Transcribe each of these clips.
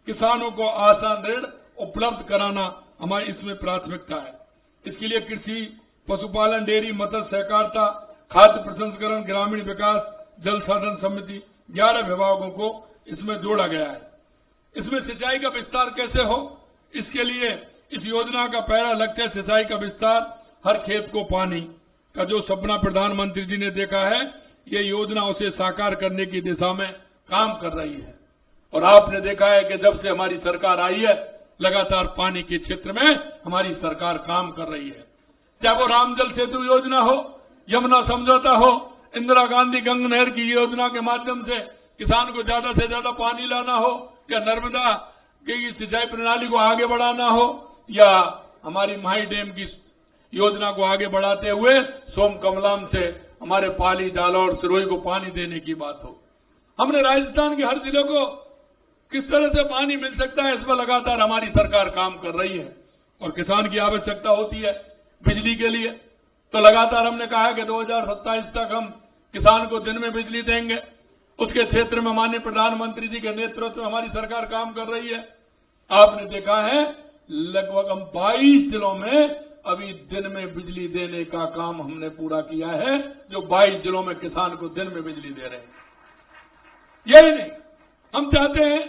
किसानों को आसान ऋण उपलब्ध कराना हमारी इसमें प्राथमिकता है। इसके लिए कृषि, पशुपालन, डेयरी, मत्स्य सहकारिता, खाद्य प्रसंस्करण, ग्रामीण विकास, जल साधन समिति 11 विभागों को इसमें जोड़ा गया है। इसमें सिंचाई का विस्तार कैसे हो, इसके लिए इस योजना का पहला लक्ष्य है सिंचाई का विस्तार। हर खेत को पानी का जो सपना प्रधानमंत्री जी ने देखा है, ये योजना उसे साकार करने की दिशा में काम कर रही है। और आपने देखा है कि जब से हमारी सरकार आई है, लगातार पानी के क्षेत्र में हमारी सरकार काम कर रही है। चाहे वो राम जल सेतु योजना हो, यमुना समझौता हो, इंदिरा गांधी गंगा नहर की योजना के माध्यम से किसान को ज्यादा से ज्यादा पानी लाना हो, या नर्मदा की सिंचाई प्रणाली को आगे बढ़ाना हो, या हमारी माही डैम की योजना को आगे बढ़ाते हुए सोम कमलाम से हमारे पाली, जालौर, सिरोही को पानी देने की बात हो। हमने राजस्थान के हर जिले को किस तरह से पानी मिल सकता है, इस पर लगातार हमारी सरकार काम कर रही है। और किसान की आवश्यकता होती है बिजली के लिए, तो लगातार हमने कहा है कि 2027 तक हम किसान को दिन में बिजली देंगे। उसके क्षेत्र में माननीय प्रधानमंत्री जी के नेतृत्व में हमारी सरकार काम कर रही है। आपने देखा है लगभग हम 22 जिलों में अभी दिन में बिजली देने का काम हमने पूरा किया है, जो 22 जिलों में किसान को दिन में बिजली दे रहे हैं। यही नहीं, हम चाहते हैं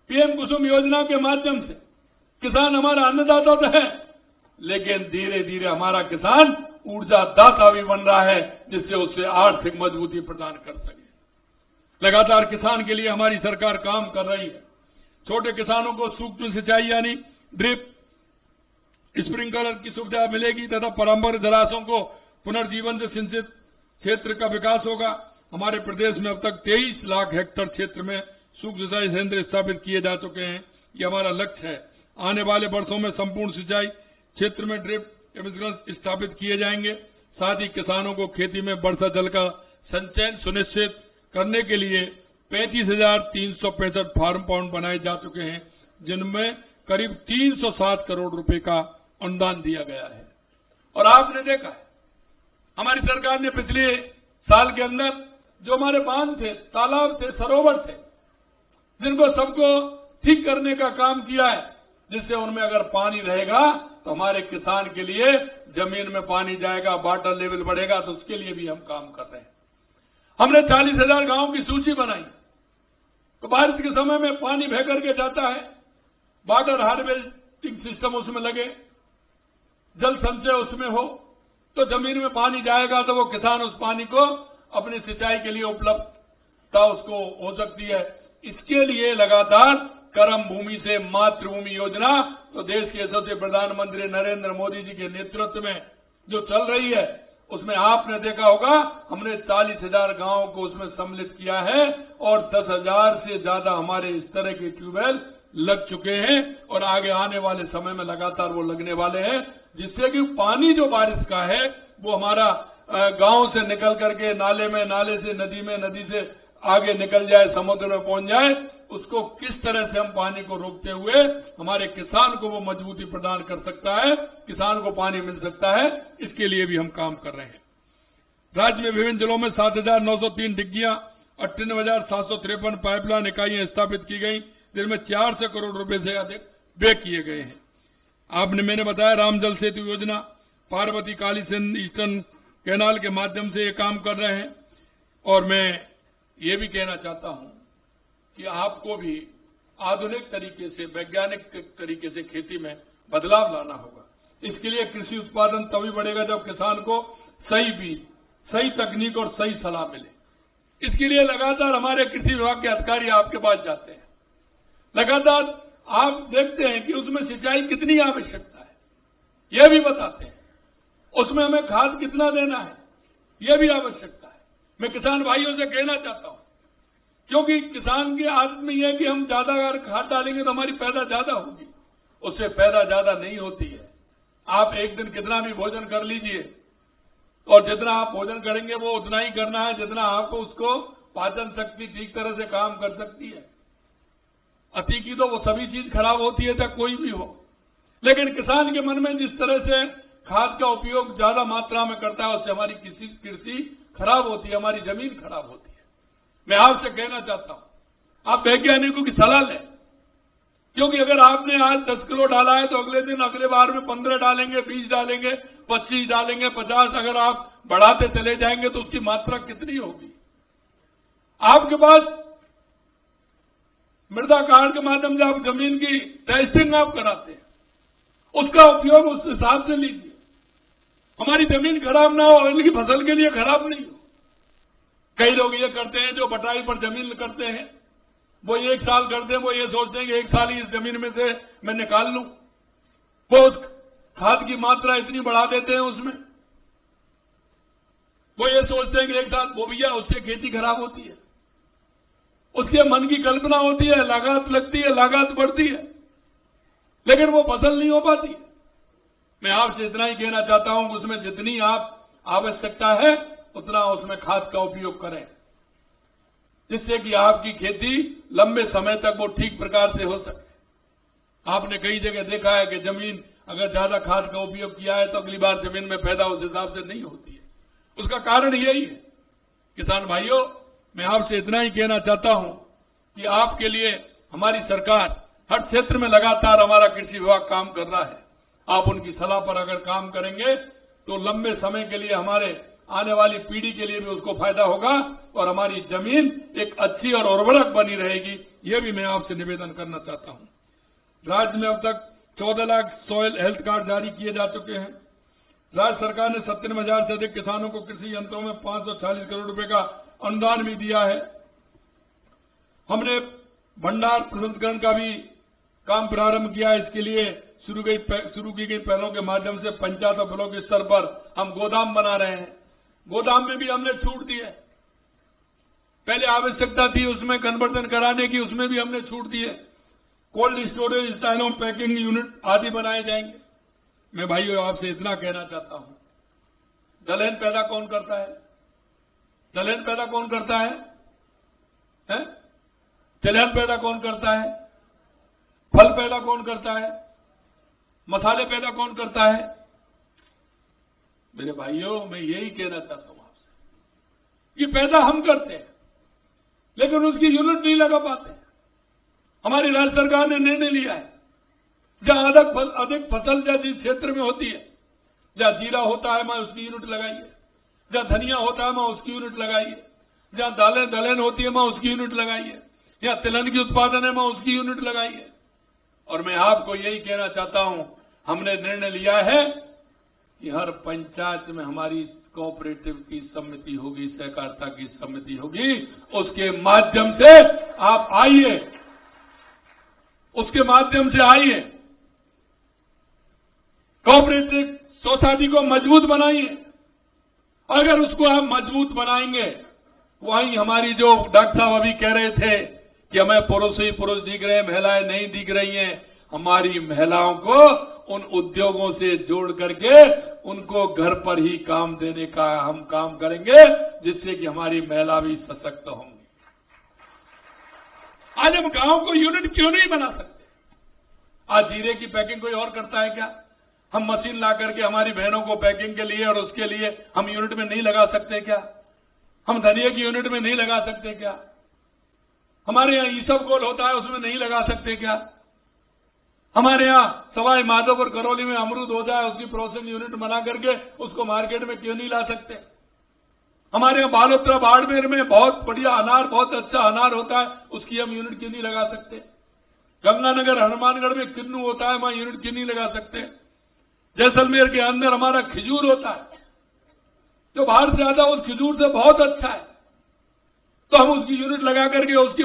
पीएम कुसुम योजना के माध्यम से किसान हमारा अन्नदाता तो है, लेकिन धीरे धीरे हमारा किसान ऊर्जा दाता भी बन रहा है, जिससे उससे आर्थिक मजबूती प्रदान कर सके। लगातार किसान के लिए हमारी सरकार काम कर रही है। छोटे किसानों को सूक्ष्म सिंचाई यानी ड्रिप, स्प्रिंकलर की सुविधा मिलेगी तथा परंपरागत जलाशयों को पुनर्जीवन से सिंचित क्षेत्र का विकास होगा। हमारे प्रदेश में अब तक 23 लाख हेक्टेयर क्षेत्र में सूक्ष्म सिंचाई संयंत्र स्थापित किए जा चुके हैं। ये हमारा लक्ष्य है। आने वाले वर्षों में संपूर्ण सिंचाई क्षेत्र में ड्रिप इरिगेशन स्थापित किए जाएंगे। साथ ही किसानों को खेती में वर्षा जल का संचयन सुनिश्चित करने के लिए 35,365 फार्म पॉन्ड बनाए जा चुके हैं, जिनमें करीब 307 करोड़ रुपए का अनुदान दिया गया है। और आपने देखा है हमारी सरकार ने पिछले साल के अंदर जो हमारे बांध थे, तालाब थे, सरोवर थे, जिनको सबको ठीक करने का काम किया है, जिससे उनमें अगर पानी रहेगा तो हमारे किसान के लिए जमीन में पानी जाएगा, वाटर लेवल बढ़ेगा, तो उसके लिए भी हम काम कर रहे हैं। हमने 40,000 गांवों की सूची बनाई, तो बारिश के समय में पानी बह करके जाता है, वाटर हार्वेस्टिंग सिस्टम उसमें लगे, जल संचय उसमें हो, तो जमीन में पानी जाएगा तो वो किसान उस पानी को अपनी सिंचाई के लिए उपलब्धता उसको हो सकती है। इसके लिए लगातार कर्म भूमि से मातृभूमि योजना तो देश के यशस्वी प्रधानमंत्री नरेंद्र मोदी जी के नेतृत्व में जो चल रही है, उसमें आपने देखा होगा हमने 40,000 गांवों को उसमें सम्मिलित किया है और 10,000 से ज्यादा हमारे इस तरह के ट्यूबवेल लग चुके हैं और आगे आने वाले समय में लगातार वो लगने वाले हैं, जिससे कि पानी जो बारिश का है वो हमारा गांव से निकल करके नाले में, नाले से नदी में, नदी से आगे निकल जाए, समुद्र में पहुंच जाए। उसको किस तरह से हम पानी को रोकते हुए हमारे किसान को वो मजबूती प्रदान कर सकता है, किसान को पानी मिल सकता है, इसके लिए भी हम काम कर रहे हैं। राज्य में विभिन्न जिलों में 7,903 डिग्गियां, 98,753 पाइपलाइन इकाइयां स्थापित की गई, जिनमें 400 करोड़ रुपए से अधिक व्यय किए गए हैं। मैंने बताया राम जल सेतु योजना, पार्वती काली सिंध ईस्टर्न कैनाल के माध्यम से ये काम कर रहे हैं। और मैं ये भी कहना चाहता हूं कि आपको भी आधुनिक तरीके से, वैज्ञानिक तरीके से खेती में बदलाव लाना होगा। इसके लिए कृषि उत्पादन तभी बढ़ेगा जब किसान को सही बीज, सही तकनीक और सही सलाह मिले। इसके लिए लगातार हमारे कृषि विभाग के अधिकारी आपके पास जाते हैं, लगातार आप देखते हैं कि उसमें सिंचाई कितनी आवश्यकता है, यह भी बताते हैं। उसमें हमें खाद कितना देना है, यह भी आवश्यकता है। मैं किसान भाइयों से कहना चाहता हूं, क्योंकि किसान की आदत में यह है कि हम ज्यादा अगर खाद डालेंगे तो हमारी पैदा ज्यादा होगी, उससे पैदा ज्यादा नहीं होती है। आप एक दिन कितना भी भोजन कर लीजिए और जितना आप भोजन करेंगे वो उतना ही करना है जितना आपको उसको पाचन शक्ति ठीक तरह से काम कर सकती है। अति की तो वो सभी चीज खराब होती है, चाहे कोई भी हो। लेकिन किसान के मन में जिस तरह से खाद का उपयोग ज्यादा मात्रा में करता है, उससे हमारी कृषि खराब होती है, हमारी जमीन खराब होती है। मैं आपसे कहना चाहता हूं, आप वैज्ञानिकों की सलाह लें। क्योंकि अगर आपने आज 10 किलो डाला है तो अगले दिन अगले बार में 15 डालेंगे, 20 डालेंगे, 25 डालेंगे, 50। अगर आप बढ़ाते चले जाएंगे तो उसकी मात्रा कितनी होगी। आपके पास मृदा कार्ड के माध्यम से आप जमीन की टेस्टिंग आप कराते हैं, उसका उपयोग उस हिसाब से लीजिए। हमारी जमीन खराब ना हो, अगले की फसल के लिए खराब नहीं हो। कई लोग ये करते हैं जो बटाई पर जमीन करते हैं, वो 1 साल करते हैं, वो ये सोचते हैं कि 1 साल ही इस जमीन में से मैं निकाल लूं। वो उस खाद की मात्रा इतनी बढ़ा देते हैं उसमें, वो ये सोचते हैं कि 1 साल वो भैया उससे खेती खराब होती है। उसके मन की कल्पना होती है, लागत लगती है, लागत बढ़ती है, लेकिन वो फसल नहीं हो पाती। मैं आपसे इतना ही कहना चाहता हूं कि उसमें जितनी आप आवश्यकता है उतना उसमें खाद का उपयोग करें, जिससे कि आपकी खेती लंबे समय तक वो ठीक प्रकार से हो सके। आपने कई जगह देखा है कि जमीन अगर ज्यादा खाद का उपयोग किया है तो अगली बार जमीन में पैदा उस हिसाब से नहीं होती है। उसका कारण यही है। किसान भाइयों, मैं आपसे इतना ही कहना चाहता हूं कि आपके लिए हमारी सरकार हर क्षेत्र में लगातार हमारा कृषि विभाग काम कर रहा है। आप उनकी सलाह पर अगर काम करेंगे तो लंबे समय के लिए हमारे आने वाली पीढ़ी के लिए भी उसको फायदा होगा और हमारी जमीन एक अच्छी और उर्वरक बनी रहेगी। यह भी मैं आपसे निवेदन करना चाहता हूं। राज्य में अब तक 14 लाख सॉइल हेल्थ कार्ड जारी किए जा चुके हैं। राज्य सरकार ने 97,000 से अधिक किसानों को कृषि यंत्रों में 540 करोड़ रुपए का अनुदान भी दिया है। हमने भंडार प्रसंस्करण का भी काम प्रारंभ किया है। इसके लिए शुरू की गई पहलों के माध्यम से पंचायत और ब्लॉक स्तर पर हम गोदाम बना रहे हैं। गोदाम में भी हमने छूट दी है। पहले आवश्यकता थी उसमें कन्वर्जन कराने की, उसमें भी हमने छूट दी है। कोल्ड स्टोरेज स्टाइलों पैकिंग यूनिट आदि बनाए जाएंगे। मैं भाइयों आपसे इतना कहना चाहता हूं, दलहन पैदा कौन करता है? दलहन पैदा कौन करता है? तिलहन पैदा कौन करता है? फल पैदा कौन करता है? मसाले पैदा कौन करता है? मेरे भाइयों, मैं यही कहना चाहता हूं आपसे कि पैदा हम करते हैं लेकिन उसकी यूनिट नहीं लगा पाते। हमारी राज्य सरकार ने निर्णय लिया है जहां अधिक फसल जिस क्षेत्र में होती है, जहां जीरा होता है वहां उसकी यूनिट लगाइए, जहां धनिया होता है वहां उसकी यूनिट लगाइए, जहां दालें दलहन होती है वहां उसकी यूनिट लगाइए, या तिलहन की उत्पादन है वहां उसकी यूनिट लगाइए। और मैं आपको यही कहना चाहता हूं, हमने निर्णय लिया है कि हर पंचायत में हमारी कोऑपरेटिव की समिति होगी, सहकारिता की समिति होगी। उसके माध्यम से आप आइए, उसके माध्यम से आइए, कोऑपरेटिव सोसाइटी को मजबूत बनाइए। अगर उसको आप मजबूत बनाएंगे, वहीं हमारी जो डॉक्टर साहब अभी कह रहे थे कि हमें पुरुष ही पुरुष दिख रहे हैं, महिलाएं नहीं दिख रही हैं, हमारी महिलाओं को उन उद्योगों से जोड़ करके उनको घर पर ही काम देने का हम काम करेंगे, जिससे कि हमारी महिला भी सशक्त होंगी। आज हम गांव को यूनिट क्यों नहीं बना सकते? आज जीरे की पैकिंग कोई और करता है क्या? हम मशीन ला करके हमारी बहनों को पैकिंग के लिए और उसके लिए हम यूनिट में नहीं लगा सकते क्या? हम धनिया की यूनिट में नहीं लगा सकते क्या? हमारे यहां ईसबगोल होता है उसमें नहीं लगा सकते क्या? हमारे यहां सवाई माधोपुर करौली में अमरूद होता है, उसकी प्रोसेसिंग यूनिट बना करके उसको मार्केट में क्यों नहीं ला सकते? हमारे यहां बालोतरा बाड़मेर में बहुत बढ़िया अनार, बहुत अच्छा अनार होता है, उसकी हम यूनिट क्यों नहीं लगा सकते? गंगानगर हनुमानगढ़ में किन्नू होता है, वहां यूनिट क्यों नहीं लगा सकते? जैसलमेर के अंदर हमारा खिजूर होता है जो बाहर से आता है, उस खिजूर से बहुत अच्छा है, तो हम उसकी यूनिट लगा करके उसकी